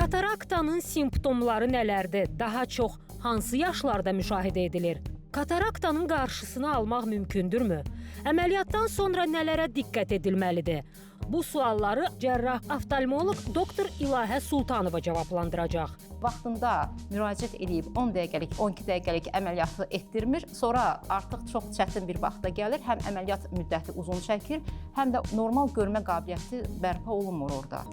Kataraktanın simptomları nələrdir? Daha çox hansı yaşlarda müşahidə edilir? Kataraktanın qarşısını almaq mümkündürmü? Əməliyyatdan sonra nələrə diqqət edilməlidir? Bu sualları cərrah oftalmoloq doktor İlahə Sultanova cavablandıracaq. Vaxtında müraciət edib 10 dəqiqəlik, 12 dəqiqəlik əməliyyatı etdirmir. Sonra artıq çox çətin bir vaxta gəlir. Həm əməliyyat müddəti uzun çəkir, həm də normal görmə qabiliyyəti bərpa olunmur orada.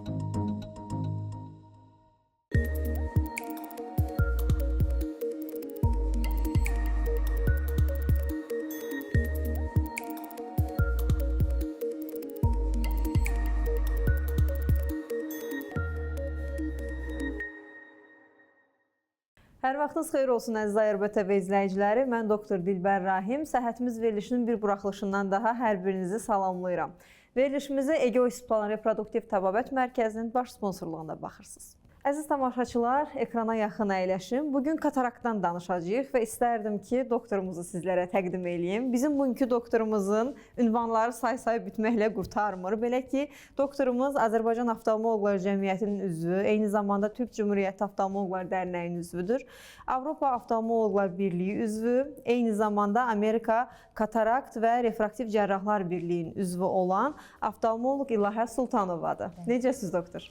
Hər vaxtınız xeyir olsun əziz ARB TV izləyiciləri. Mən doktor Dilbər Rahim. Səhhətimiz verilişinin bir buraxılışından daha hər birinizi salamlayıram. Verilişimizi Ege Hospitalın Reproduktiv Təbabət Mərkəzinin baş sponsorluğunda baxırsınız. Əziz tamaşaçılar, ekrana yaxın əyləşin. Bugün kataraktdan danışacağıq və istərdim ki, doktorumuzu sizlərə təqdim edeyim. Bizim bugünkü doktorumuzun ünvanları say-say bitməklə qurtarmır. Belə ki, doktorumuz Azərbaycan Oftalmoloqlar Cəmiyyətinin üzvü, eyni zamanda Türk Cümhuriyyəti Oftalmoloqlar Dərnəyinin üzvüdür. Avropa Oftalmoloqlar Birliyi üzvü, eyni zamanda Amerika Katarakt və Refraktiv Cərrahlar Birliyinin üzvü olan oftalmoloq İlahə Sultanovadır. Necəsiz doktor?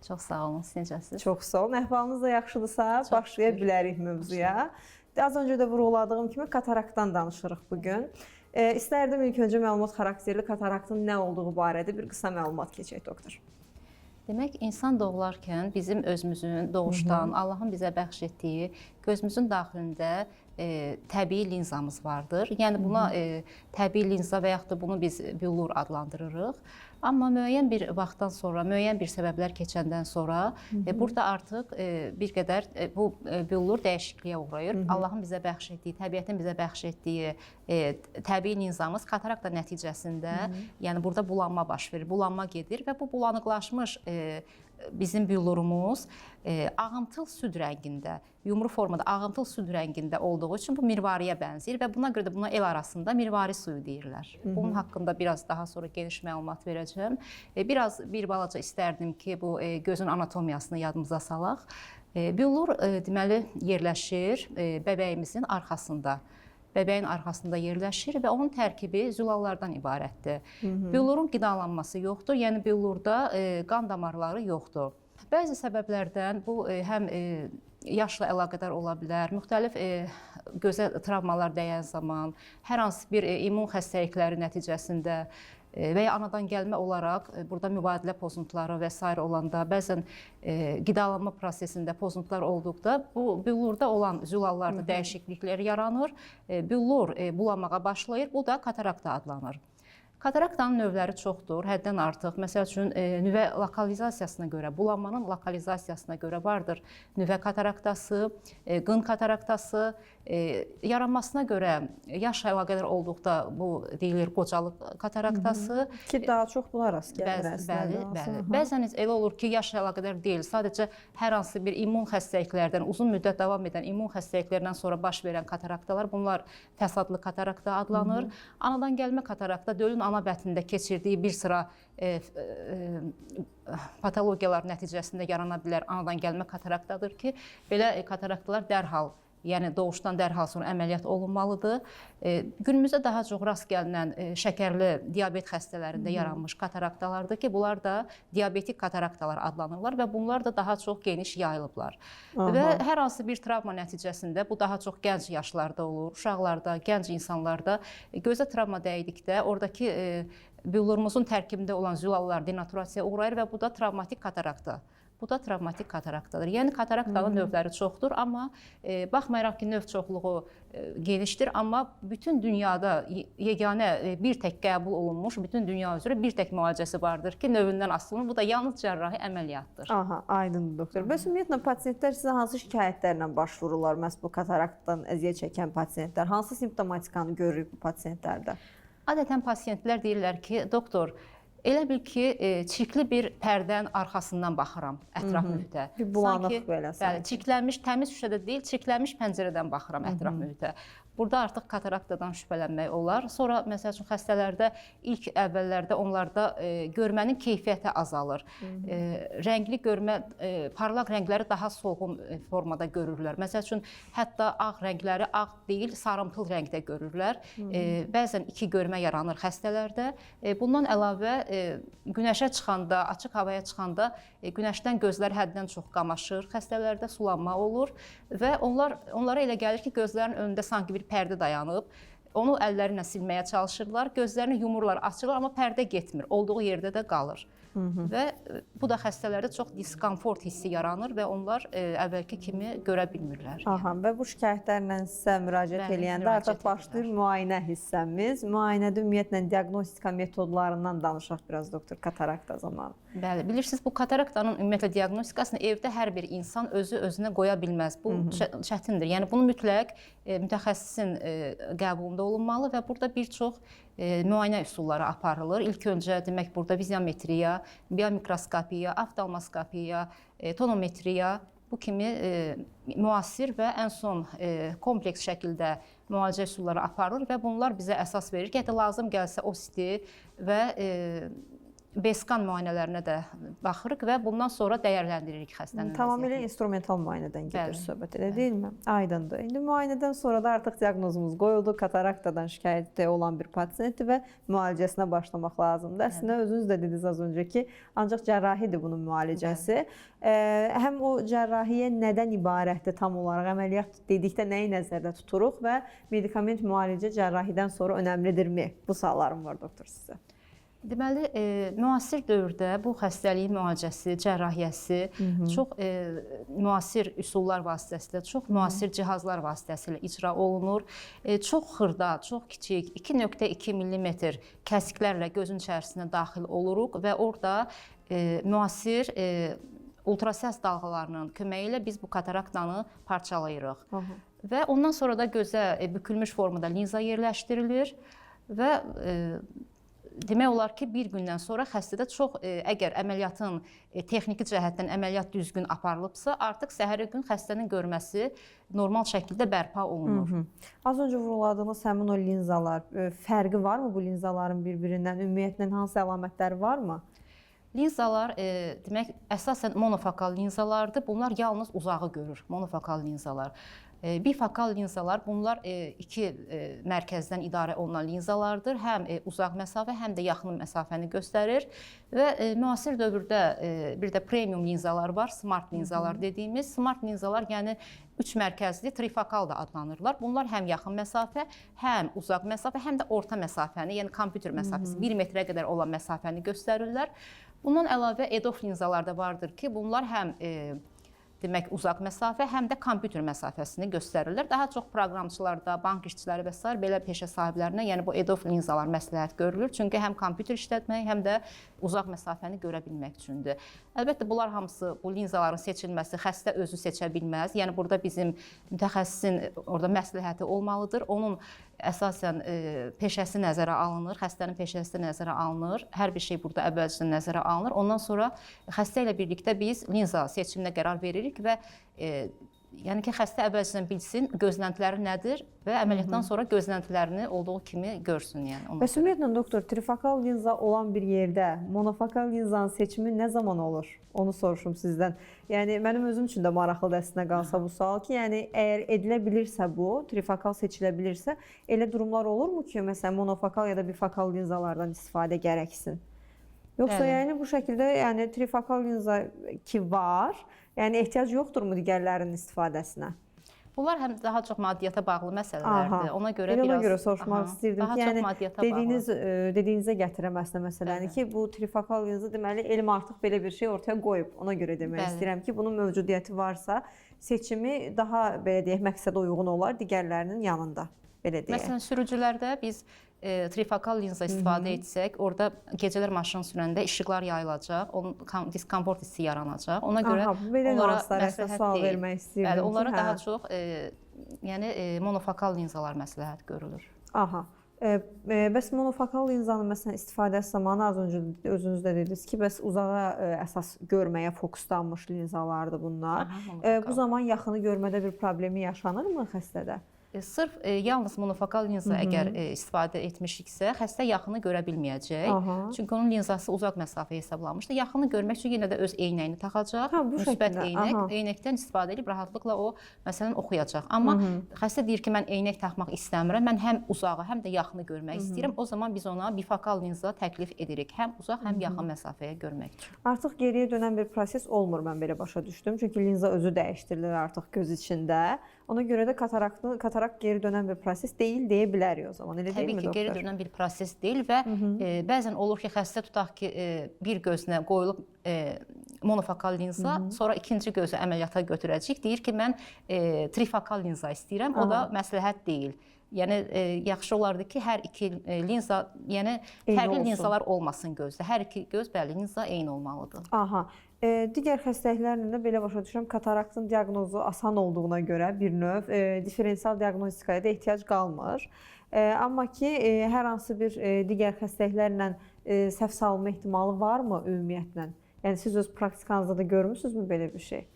Çox sağ olun, siz necəsiniz? Çox sağ olun. Əhvalınız da yaxşıdırsa, başlaya bilərik mövzuya. Az öncə də vurğuladığım kimi kataraktdan danışırıq bugün. İstərdim ilk öncə məlumat xarakterli kataraktın nə olduğu barədə bir qısa məlumat keçək, doktor. Demək, insan doğularkən bizim özümüzün doğuşdan, Allahın bizə bəxş etdiyi gözümüzün daxilində təbii linzamız vardır. Yəni buna təbii linza və yaxud da bunu biz billur adlandırırıq. Amma müəyyən bir vaxtdan sonra, müəyyən bir səbəblər keçəndən sonra burada artıq bir qədər bu billur dəyişikliyə uğrayır. Allahın bizə bəxş etdiyi, təbiətin bizə bəxş etdiyi təbii linzamız katarakta nəticəsində, yəni burada bulanma baş verir, bulanma gedir və bu bulanıqlaşmış bizim billurumuz ağımtıl süd rəngində, yumru formada ağımtıl süd rəngində olduğu üçün bu mirvariyə bənzəyir və buna görə də buna el arasında mirvari suyu deyirlər. Bunun haqqında biraz daha sonra geniş məlumat verəcəm. Bir balaca istərdim ki, bu gözün anatomiyasını yadımıza salaq. Billur deməli yerləşir bəbəyimizin arxasında. Bəbəyin arxasında yerləşir və onun tərkibi zülallardan ibarətdir. Billurun qidalanması yoxdur, yəni billurda qan damarları yoxdur. Bəzi səbəblərdən bu həm yaşla əlaqədar ola bilər, müxtəlif gözə travmalar dəyən zaman, hər hansı bir immun xəstəlikləri nəticəsində və ya anadan gəlmə olaraq burada mübadilə pozuntuları və s. olanda, bəzən qidalanma prosesində pozuntular olduqda bu billurda olan zülallarda dəyişikliklər yaranır, billur bulanmağa başlayır, bu da katarakta adlanır. Kataraktanın növləri çoxdur, həddən artıq. Məsəl üçün, nüvə lokalizasiyasına görə, bulanmanın lokalizasiyasına görə vardır. Nüvə kataraktası, qın kataraktası, yaranmasına görə yaşla əlaqədar olduqda bu deyilir qocalıq kataraktası. Ki, daha çox buna rast gəlir əslində. Bəli. Bəzən elə olur ki, yaşla əlaqədar deyil, sadəcə hər hansı bir immun xəstəliklərdən, uzun müddət davam edən immun xəstəliklərindən sonra baş verən kataraktalar, bunlar fəsadlı katarakta adlanır. Anadan gəlmə katarakta dölün ana bətnində keçirdiyi bir sıra patologiyalar nəticəsində yarana bilər anadan gəlmə kataraktadır ki, belə kataraktalar dərhal, yəni doğuşdan dərhal sonra əməliyyat olunmalıdır. Günümüzdə daha çox rast gəlinən şəkərli diabet xəstələrində yaranmış kataraktalardır ki, bunlar da diabetik kataraktalar adlanırlar və bunlar da daha çox geniş yayılıblar. Və hər hansı bir travma nəticəsində, bu daha çox gənc yaşlarda olur, uşaqlarda, gənc insanlarda gözə travma dəydikdə oradakı billurumuzun tərkibində olan zülallar denaturasiyaya uğrayır və bu da travmatik katarakta. Bu da travmatik kataraktadır. Yəni kataraktanın növləri çoxdur, amma baxmayaraq ki, növ çoxluğu genişdir, amma bütün dünyada yeganə bir tək qəbul olunmuş, bütün dünya üzrə bir tək müalicəsi vardır ki, növündən asılı, bu da yalnız cərrahi əməliyyatdır. Aha, aydındır doktor. Bəs ümumiyyətlə, pasiyentlər sizə hansı şikayətlərlə başvururlar, məhz bu kataraktdan əziyyət çəkən pasiyentlər? Hansı simptomatikanı görürük bu pasiyentlərdə? Adətən pasiyentlər deyirlər ki, doktor, elə bil ki, çirkli bir pərdən arxasından baxıram ətraf mühitə. Bir bulanıq belə. Bəli, çirklənmiş, təmiz şüşədə deyil, çirklənmiş pəncərədən baxıram ətraf mühitə. Burada artıq kataraktadan şübhələnmək olar. Sonra məsəl üçün xəstələrdə ilk əvvəllərdə onlarda görmənin keyfiyyəti azalır. Rəngli görmə, parlaq rəngləri daha solğun formada görürlər. Məsəl üçün hətta ağ rəngləri ağ deyil, sarımtıl rəngdə görürlər. Bəzən iki görmə yaranır xəstələrdə. Bundan əlavə günəşə çıxanda, açıq havaya çıxanda günəşdən gözlər həddən çox qamaşır, xəstələrdə sulanma olur və onlara elə gəlir ki, gözlərin önündə sanki bir pərdə dayanıb. Onu əllərlə silməyə çalışırlar, gözlərini yumurlar, açırlar, amma pərdə getmir, olduğu yerdə də qalır. Və bu da xəstələrdə çox diskomfort hissi yaranır və onlar əvvəlki kimi görə bilmirlər. Aha, və bu şikayətlərlə sizə müraciət eləyəndə artıq başlayır müayinə hissəmiz. Müayinədə ümumiyyətlə diaqnostika metodlarından danışaq biraz doktor, katarakta zamanı. Bəli, bilirsiniz, bu kataraktanın ümumiyyətlə diaqnostikasını evdə hər bir insan özünə qoya bilməz. Bu çətindir. Yəni bunu mütləq mütəxəssisin qəbulunda olunmalı və burada bir çox müayinə üsulları aparılır. İlk öncə demək burada viziometriya, biomikroskopiya, oftalmoskopiya, tonometriya bu kimi müasir və ən son kompleks şəkildə müalicə üsulları aparılır və bunlar bizə əsas verir ki, hətta lazım gəlsə OST və B-skan müayinələrinə də baxırıq və bundan sonra dəyərləndiririk xəstənin vəziyyətini. Tamamilə instrumental müayinədən gedir söhbət, elə deyilmi? Aydındır. İndi müayinədən sonra da artıq diaqnozumuz qoyuldu. Kataraktadan şikayətdə olan bir pasientdir və müalicəsinə başlamaq lazımdır. Əslində özünüz də dediniz az öncə ki, ancaq cərrahidir bunun müalicəsi. Həm o cərrahiyə nədən ibarətdir tam olaraq? Əməliyyat dedikdə nəyi nəzərdə tuturuq və medikament müalicə cərrahidən sonra önəmlidirmi? Bu suallarım var doktor sizə. Deməli, müasir dövrdə bu xəstəliyin müalicəsi, cərrahiyyəsi çox müasir üsullar vasitəsilə, çox müasir cihazlar vasitəsilə icra olunur. Çox xırda, çox kiçik 2,2 mm kəsiklərlə gözün içərisinə daxil oluruq və orada müasir ultrasəs dalğalarının köməyi ilə biz bu kataraktanı parçalayırıq. Və ondan sonra da gözə bükülmüş formada linza yerləşdirilir və demək olar ki, bir gündən sonra xəstədə çox, əgər əməliyyatın texniki cəhətdən əməliyyat düzgün aparılıbsa, artıq səhəri gün xəstənin görməsi normal şəkildə bərpa olunur. Az öncə vurguladığınız həmin o linzalar, fərqi varmı bu linzaların bir-birindən? Ümumiyyətlə hansı əlamətləri varmı? Linzalar, demək, əsasən monofokal linzalardır. Bunlar yalnız uzağı görür, monofokal linzalar. Bifokal linzalar, bunlar iki mərkəzdən idarə olunan linzalardır. Həm uzaq məsafə, həm də yaxın məsafəni göstərir. Və müasir dövrdə bir də premium linzalar var, smart linzalar dediyimiz. Smart linzalar, yəni 3 mərkəzli trifokal da adlanırlar. Bunlar həm yaxın məsafə, həm uzaq məsafə, həm də orta məsafəni, yəni kompüter məsafəsi 1 metrə qədər olan məsafəni göstərirlər. Bundan əlavə EDOF linzalar da vardır ki, bunlar həm demək uzaq məsafə, həm də kompüter məsafəsini göstərirlər. Daha çox proqramçılarda, bank işçiləri və s. belə peşə sahiblərinə, yəni bu EDOF linzalar məsləhət görülür. Çünki həm kompüter işlətmək, həm də uzaq məsafəni görə bilmək üçündür. Əlbəttə, bunlar hamısı, bu linzaların seçilməsi xəstə özü seçə bilməz. Yəni burada bizim mütəxəssisin orada məsləhəti olmalıdır. Onun əsasən peşəsi nəzərə alınır, xəstənin peşəsi nəzərə alınır. Hər bir şey burada əvvəlcədən nəzərə alınır. Ondan sonra xəstə ilə birlikdə biz linza seçiminə qərar veririk və yəni ki, xəstə əvvəlcədən bilsin gözləntiləri nədir və əməliyyatdan sonra gözləntilərini olduğu kimi görsün. Yəni. Bəs ümumiyyətlə, doktor, trifokal linza olan bir yerdə monofokal linzanın seçimi nə zaman olur? Onu soruşum sizdən. Yəni, mənim özüm üçün də maraqlıdır əslində qalsa bu sual ki, yəni əgər edilə bilirsə bu, trifokal seçilə bilirsə, elə durumlar olurmu ki, məsələn, monofokal ya da bifokal linzalardan istifadə gərəksin? Yoxsa yəni bu şəkildə yəni trifokal linza ki var, yəni ehtiyac yoxdurmu digərlərinin istifadəsinə? Bunlar həm daha çox maddiyyata bağlı məsələlərdir. Ona görə biraz görə soruşmaq istəyirdim ki, yəni dediyinizə gətirəm əslində məsələni ki, bu trifokal linza deməli elm artıq belə bir şey ortaya qoyub. Ona görə demək istəyirəm ki, bunun mövcudiyyəti varsa, seçimi daha belə deyək məqsədə uyğun olar digərlərinin yanında. Belə deyək. Məsələn, sürücülərdə biz trifokal linza istifadə etsək, orada gecələr maşın sürəndə işıqlar yayılacaq, onun diskomfort hissi yaranacaq. Ona görə onlara məsləhət deyil. Onlara daha çox monofokal linzalar məsləhət görülür. Bəs monofokal linzanın məsələn istifadəsi zamanı az öncə özünüz də dediniz ki, bəs uzağa əsas görməyə fokuslanmış linzalardır bunlar. Bu zaman yaxını görmədə bir problemi yaşanırmı xəstədə? Sırf yalnız monofokal linza əgər istifadə etmişiksə, xəstə yaxını görə bilməyəcək. Çünki onun linzası uzaq məsafə hesablanmışdır. Yaxını görmək üçün yenə də öz eynəyini taxacaq. Müsbət eynək. Eynəkdən istifadə edib rahatlıqla o məsələn oxuyacaq. Amma xəstə deyir ki, mən eynək taxmaq istəmirəm. Mən həm uzağı, həm də yaxını görmək istəyirəm. O zaman biz ona bifokal linza təklif edirik. Həm uzaq, həm yaxın məsafəyə görmək üçün. Artıq geriyə dönən bir proses olmur, mən belə başa düşdüm. Çünki linza özü dəyişdirilir artıq göz içində. Ona görə də katarakt geri dönən bir proses deyil deyə bilərik o zaman. Elə deyilmi doktor? Təbii ki, geri dönən bir proses deyil və bəzən olur ki, xəstə tutaq ki, bir gözünə qoyulub monofokal linza, sonra ikinci gözü əməliyyata götürəcək. Deyir ki, mən trifokal linza istəyirəm. O da məsləhət deyil. Yəni yaxşı olardı ki, hər iki linza, yəni fərqli linzalar olmasın gözdə. Hər iki göz bəli linza eyni olmalıdır. Digər xəstəliklərlə də belə başa düşürəm, kataraktın diaqnozu asan olduğuna görə bir növ diferensial diaqnostikaya da ehtiyac qalmır. Amma ki, hər hansı bir digər xəstəliklərlə səhv salma ehtimalı varmı ümumiyyətlə? Yəni siz öz praktikanızda da görmüsünüzmü belə bir şey?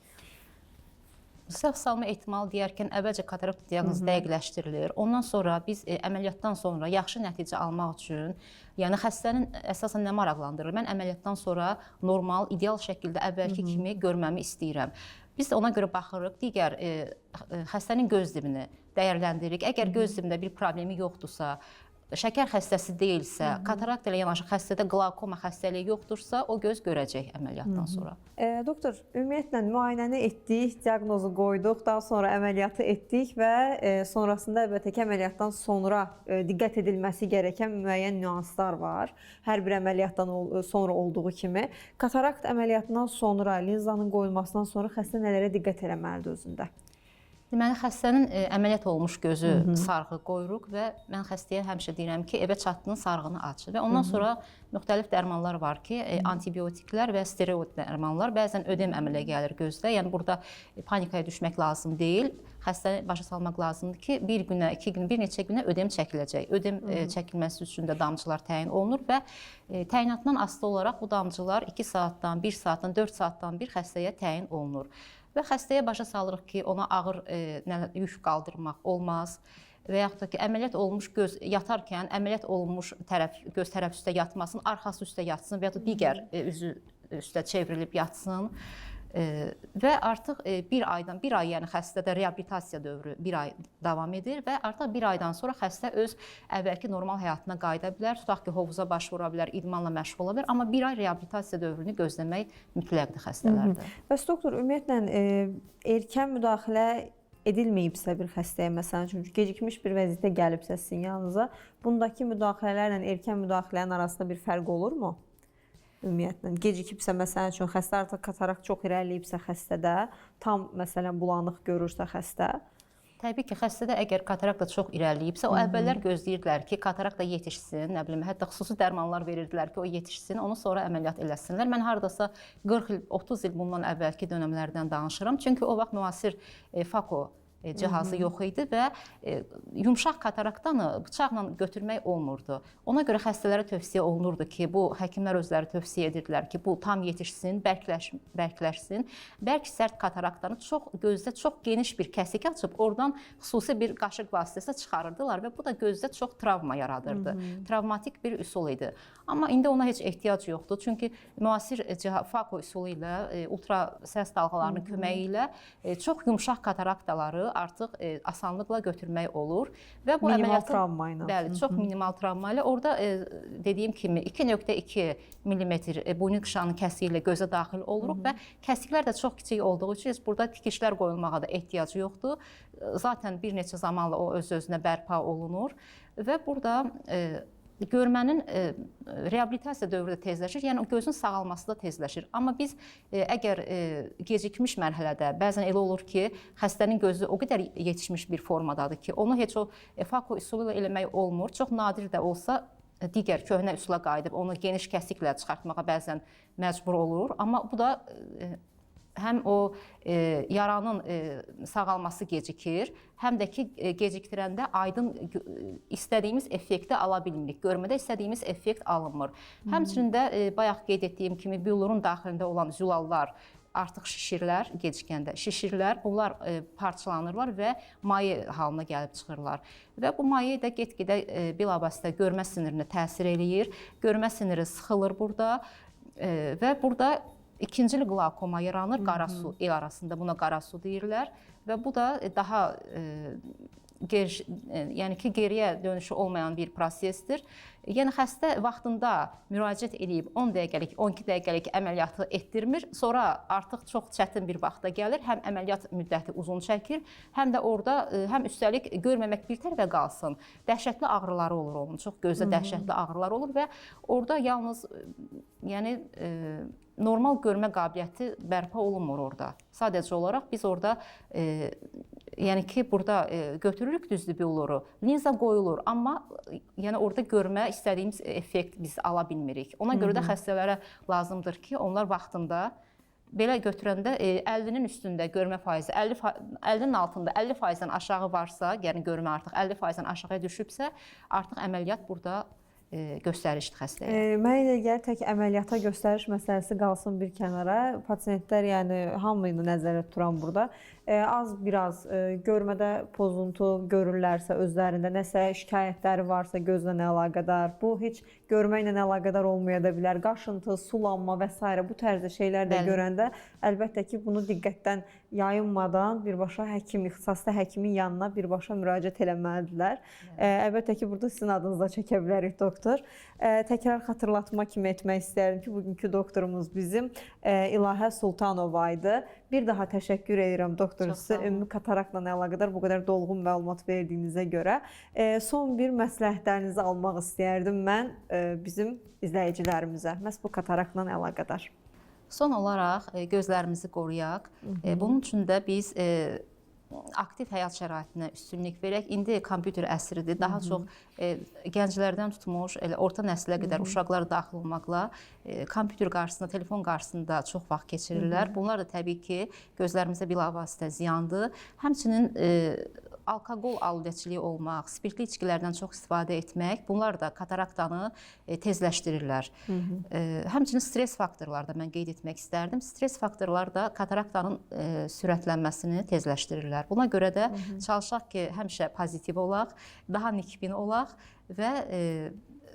Səhv salma ehtimalı deyərkən əvvəlcə katarakt diaqnozu dəqiqləşdirilir. Ondan sonra biz əməliyyatdan sonra yaxşı nəticə almaq üçün, yəni xəstənin əsasən nə maraqlandırır? Mən əməliyyatdan sonra normal, ideal şəkildə əvvəlki kimi görməmi istəyirəm. Biz də ona görə baxırıq, digər xəstənin göz zibini dəyərləndiririk. Əgər göz zibində bir problemi yoxdursa, şəkər xəstəsi deyilsə, katarakt ilə yanaşı xəstədə qlaukoma xəstəliyi yoxdursa, o göz görəcək əməliyyatdan sonra. Doktor, ümumiyyətlə müayinəni etdik, diaqnozu qoyduq, daha sonra əməliyyatı etdik və sonrasında əlbəttə ki, əməliyyatdan sonra diqqət edilməsi gerəkən müəyyən nüanslar var. Hər bir əməliyyatdan sonra olduğu kimi. Katarakt əməliyyatından sonra, linzanın qoyulmasından sonra xəstə nələrə diqqət eləməlidir özündə? Deməli, xəstənin əməliyyat olmuş gözü sarğı qoyuruq və mən xəstəyə həmişə deyirəm ki, evə çatdığın sarğını aç. Və ondan sonra müxtəlif dərmanlar var ki, antibiotiklər və steroid dərmanlar bəzən ödem əmələ gəlir gözdə. Yəni, burada panikaya düşmək lazım deyil. Xəstəni başa salmaq lazımdır ki, bir günə, 2 gün, bir neçə günə ödem çəkiləcək. Ödem çəkilməsi üçün də damcılar təyin olunur və təyinatdan asılı olaraq bu damcılar 2 saatdan, 1 saatdan, 4 saatdan bir xəstəyə təyin olunur. Və xəstəyə başa salırıq ki, ona ağır yük qaldırmaq olmaz və yaxud da ki, əməliyyat olmuş göz yatarkən əməliyyat olunmuş göz tərəf üstə yatmasın, arxası üstə yatsın və ya da digər üzü üstə çevrilib yatsın. Və artıq bir ay yəni xəstədə reabilitasiya dövrü 1 ay davam edir və artıq 1 aydan sonra xəstə öz əvvəlki normal həyatına qayıda bilər. Tutaq ki, hovuza başvura bilər, idmanla məşğul ola bilər, amma 1 ay reabilitasiya dövrünü gözləmək mütləqdir xəstələrdə. Bəs doktor, ümumiyyətlə erkən müdaxilə edilməyibsə bir xəstəyə, məsələn, çünki gecikmiş bir vəziyyətə gəlibsə sizin yanınıza, bundakı müdaxilələrlə erkən müdaxilənin arasında bir fərq olurmu? Ümumiyyətlə, gecikibsə, məsələn üçün, xəstə artıq katarakt çox irəliləyibsə xəstədə, tam, məsələn, bulanıq görürsə xəstə. Təbii ki, xəstədə əgər katarakt da çox irəliləyibsə, o əvvəllər gözləyirdilər ki, katarakt da yetişsin, nə bilim, hətta xüsusi dərmanlar verirdilər ki, o yetişsin, onu sonra əməliyyat eləsinlər. Mən hardasa 40 il, 30 il bundan əvvəlki dönəmlərdən danışıram. Çünki o vaxt müasir FACO cihazı yox idi və yumşaq kataraktanı bıçaqla götürmək olmurdu. Ona görə xəstələrə tövsiyə olunurdu ki, bu həkimlər özləri tövsiyə edirdilər ki, bu tam yetişsin, bərkləşsin. Bərk sərt kataraktanı gözdə çox geniş bir kəsik açıb, oradan xüsusi bir qaşıq vasitəsilə çıxarırdılar və bu da gözdə çox travma yaradırdı. Travmatik bir üsul idi. Amma indi ona heç ehtiyac yoxdur. Çünki müasir FACO üsulu ilə, ultra səs dalğalarının köməyi ilə çox yumşaq kataraktaları artıq asanlıqla götürmək olur və bu əməliyyatı bəli, çox minimal travma ilə orada dediyim kimi 2.2 mm buynuz qışağının kəsiyi ilə gözə daxil oluruq və kəsiklər də çox kiçik olduğu üçün burada tikişlər qoyulmağa da ehtiyac yoxdur. Zaten bir neçə zamanla o öz-özünə bərpa olunur və burada görmənin reabilitasiya dövrü də tezləşir, yəni gözün sağalması da tezləşir. Amma biz əgər gecikmiş mərhələdə, bəzən elə olur ki, xəstənin gözü o qədər yetişmiş bir formadadır ki, onu heç o FACO üsulu ilə eləmək olmur. Çox nadir də olsa, digər köhnə üsula qayıdıb onu geniş kəsiklə çıxartmağa bəzən məcbur olur. Amma bu da həm o yaranın sağalması gecikir, həm də ki, gecikdirəndə aydın istədiyimiz effekti ala bilmirik. Görmədə istədiyimiz effekt alınmır. Həmçinin də bayaq qeyd etdiyim kimi, billurun daxilində olan zülallar artıq şişirlər, gecikəndə şişirlər, bunlar parçalanırlar və maye halına gəlib çıxırlar. Və bu maye də get-gedə bilavasitə görmə sinirinə təsir eləyir. Görmə siniri sıxılır burada və burada ikincil qlaukoma yaranır, qara su el arasında, buna qara su deyirlər və bu da daha yəni ki, geriyə dönüşü olmayan bir prosesdir. Yəni xəstə vaxtında müraciət edib 10 dəqiqəlik, 12 dəqiqəlik əməliyyatı etdirmir, sonra artıq çox çətin bir vaxta gəlir, həm əməliyyat müddəti uzun çəkir, həm də orada həm üstəlik görməmək bir tərəfə qalsın, dəhşətli ağrıları olur onun, çox gözdə dəhşətli ağrılar olur və orada yalnız yəni normal görmə qabiliyyəti bərpa olunmur orada. Sadəcə olaraq biz orada yəni ki, burada götürürük düzdür bioru, linza qoyulur, amma yəni orada görmə istədiyimiz effekt biz ala bilmirik. Ona görə də xəstələrə lazımdır ki, onlar vaxtında belə götürəndə 50-nin üstündə görmə faizi, 50-nin altında 50%-dən aşağı varsa, yəni görmə artıq 50%-dən aşağıya düşübsə, artıq əməliyyat burada göstərişli xəstəyə. Mənə elə gəlir tək əməliyyata göstəriş məsələsi qalsın bir kənara. Pasientlər, yəni hamını nəzərdə tuturam burada. Az biraz görmədə pozuntu görürlərsə özlərində, nəsə şikayətləri varsa gözlə əlaqədar, bu heç görməklə əlaqədar olmaya da bilər. Qaşıntı, sulanma və s. bu tərzdə şeylər də görəndə əlbəttə ki, bunu diqqətdən yayınmadan birbaşa həkim, ixtisaslı həkimin yanına birbaşa müraciət eləməlidirlər. Əlbəttə ki, burada sizin adınızda çəkə bilərik doktor. Təkrar xatırlatma kimi etmək istəyirəm ki, bugünkü doktorumuz bizim İlahə Sultanova idi. Bir daha təşəkkür edirəm doktor sizə ümumi kataraktla əlaqədar bu qədər dolğun məlumat verdiyinizə görə. Son bir məsləhətlərinizi almaq istəyərdim mən bizim izləyicilərimizə, məhz bu kataraktla əlaqədar. Son olaraq gözlərimizi qoruyaq. Bunun üçün də biz aktiv həyat şəraitinə üstünlük verək. İndi kompüter əsridir. Daha çox gənclərdən tutmuş, orta nəslə qədər uşaqlar daxil olmaqla kompüter qarşısında, telefon qarşısında çox vaxt keçirirlər. Bunlar da təbii ki, gözlərimizə bilavasitə ziyandır. Həmçinin alkoqol aludəçiliyi olmaq, spirtli içkilərdən çox istifadə etmək, bunlar da kataraktanı tezləşdirirlər. Həmçinin stres faktorları da mən qeyd etmək istərdim. Stres faktorları da kataraktanın sürətlənməsini tezləşdirirlər. Buna görə də çalışaq ki, həmişə pozitiv olaq, daha nikbin olaq və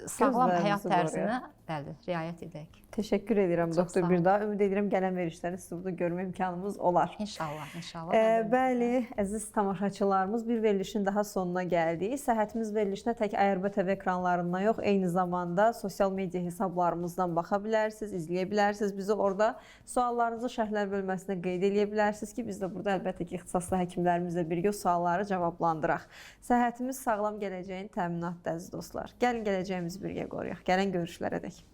sağlam həyat tərzinə riayət edək. Təşəkkür edirəm doktor bir daha. Ümid edirəm gələn verilişləri sizi burada görmə imkanımız olar. İnşallah, inşallah. Bəli, əziz tamaşaçılarımız, bir verilişin daha sonuna gəldik. Səhhətimiz verilişinə tək ARB TV ekranlarından yox, eyni zamanda sosial media hesablarımızdan baxa bilərsiniz, izləyə bilərsiniz. Bizi orada suallarınızı şərhlər bölməsinə qeyd edə bilərsiniz ki, biz də burada əlbəttə ki, ixtisaslı həkimlərimizlə birgə sualları cavablandıraq. Səhhətimiz sağlam gələcəyin təminatdır, əziz dostlar. Gəlin gələcəyimizi birgə qoruyaq. Gələn görüşlərə dək.